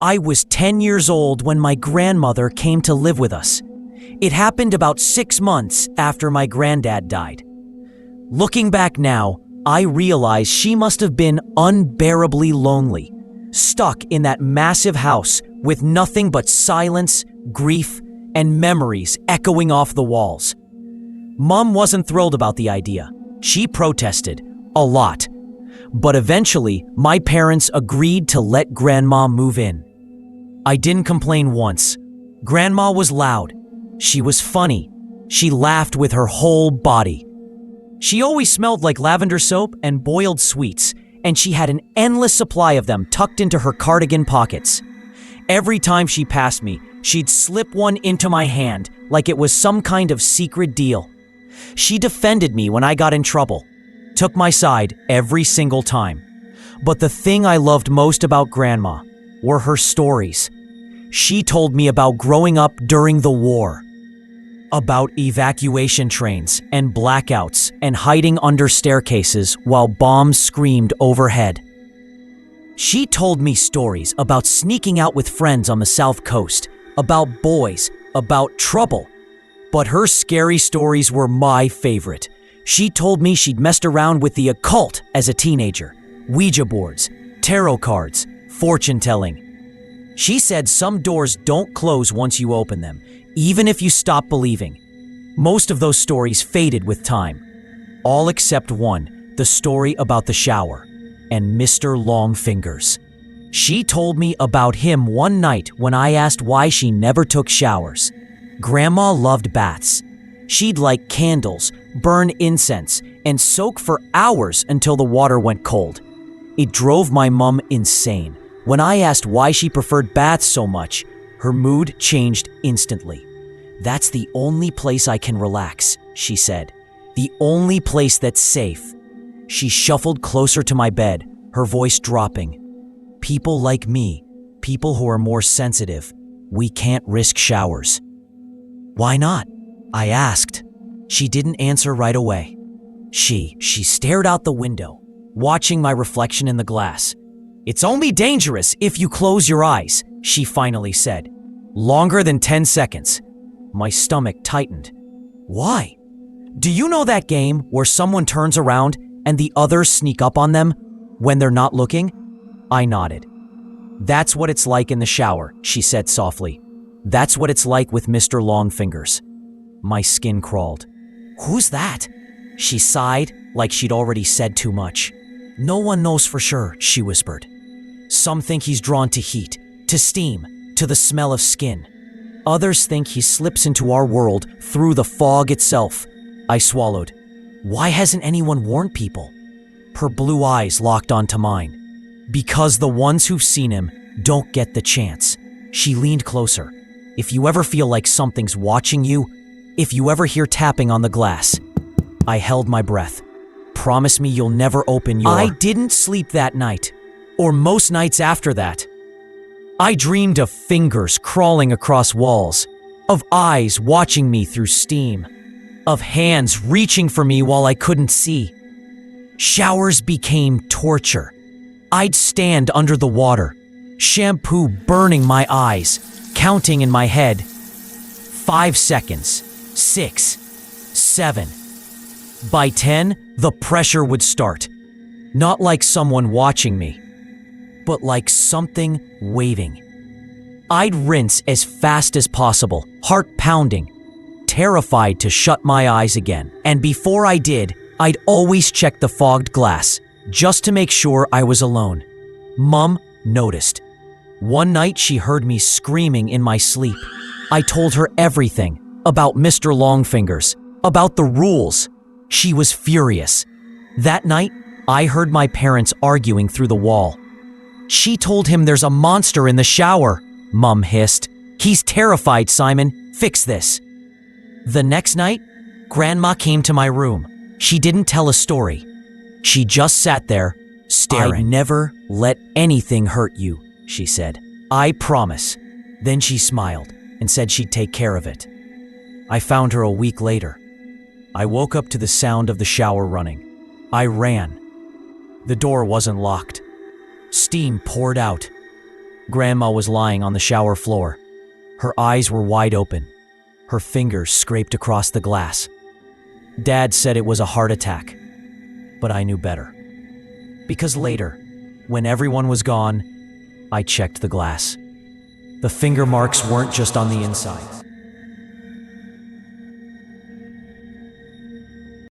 I was 10 years old when my grandmother came to live with us. It happened about 6 months after my granddad died. Looking back now, I realize she must have been unbearably lonely, stuck in that massive house with nothing but silence, grief, and memories echoing off the walls. Mom wasn't thrilled about the idea. She protested a lot. But eventually, my parents agreed to let Grandma move in. I didn't complain once. Grandma was loud. She was funny. She laughed with her whole body. She always smelled like lavender soap and boiled sweets, and she had an endless supply of them tucked into her cardigan pockets. Every time she passed me, she'd slip one into my hand like it was some kind of secret deal. She defended me when I got in trouble, took my side every single time. But the thing I loved most about Grandma were her stories. She told me about growing up during the war, about evacuation trains and blackouts and hiding under staircases while bombs screamed overhead. She told me stories about sneaking out with friends on the South Coast, about boys, about trouble. But her scary stories were my favorite. She told me she'd messed around with the occult as a teenager, Ouija boards, tarot cards, fortune-telling. She said some doors don't close once you open them, even if you stop believing. Most of those stories faded with time. All except one, the story about the shower and Mr. Longfingers. She told me about him one night when I asked why she never took showers. Grandma loved baths. She'd light candles, burn incense, and soak for hours until the water went cold. It drove my mom insane. When I asked why she preferred baths so much, her mood changed instantly. "That's the only place I can relax," she said. "The only place that's safe." She shuffled closer to my bed, her voice dropping. "People like me, people who are more sensitive, we can't risk showers." "Why not?" I asked. She didn't answer right away. She stared out the window, watching my reflection in the glass. "It's only dangerous if you close your eyes," she finally said. "Longer than 10 seconds. My stomach tightened. "Why?" "Do you know that game where someone turns around and the others sneak up on them when they're not looking?" I nodded. "That's what it's like in the shower," she said softly. "That's what it's like with Mr. Longfingers." My skin crawled. "Who's that?" She sighed like she'd already said too much. "No one knows for sure," she whispered. "Some think he's drawn to heat, to steam, to the smell of skin. Others think he slips into our world through the fog itself." I swallowed. "Why hasn't anyone warned people?" Her blue eyes locked onto mine. "Because the ones who've seen him don't get the chance." She leaned closer. "If you ever feel like something's watching you, if you ever hear tapping on the glass." I held my breath. "Promise me you'll never open your—" I didn't sleep that night, or most nights after that. I dreamed of fingers crawling across walls, of eyes watching me through steam, of hands reaching for me while I couldn't see. Showers became torture. I'd stand under the water, shampoo burning my eyes, counting in my head. 5 seconds, 6, 7. By 10, the pressure would start. Not like someone watching me, but like something waiting. I'd rinse as fast as possible, heart pounding, terrified to shut my eyes again. And before I did, I'd always check the fogged glass, just to make sure I was alone. Mom noticed. One night she heard me screaming in my sleep. I told her everything about Mr. Longfingers, about the rules. She was furious. That night, I heard my parents arguing through the wall. "She told him there's a monster in the shower," Mom hissed. "He's terrified, Simon. Fix this." The next night, Grandma came to my room. She didn't tell a story. She just sat there, staring. "I'd never let anything hurt you," she said. "I promise." Then she smiled and said she'd take care of it. I found her a week later. I woke up to the sound of the shower running. I ran. The door wasn't locked. Steam poured out. Grandma was lying on the shower floor. Her eyes were wide open. Her fingers scraped across the glass. Dad said it was a heart attack, but I knew better. Because later, when everyone was gone, I checked the glass. The finger marks weren't just on the inside.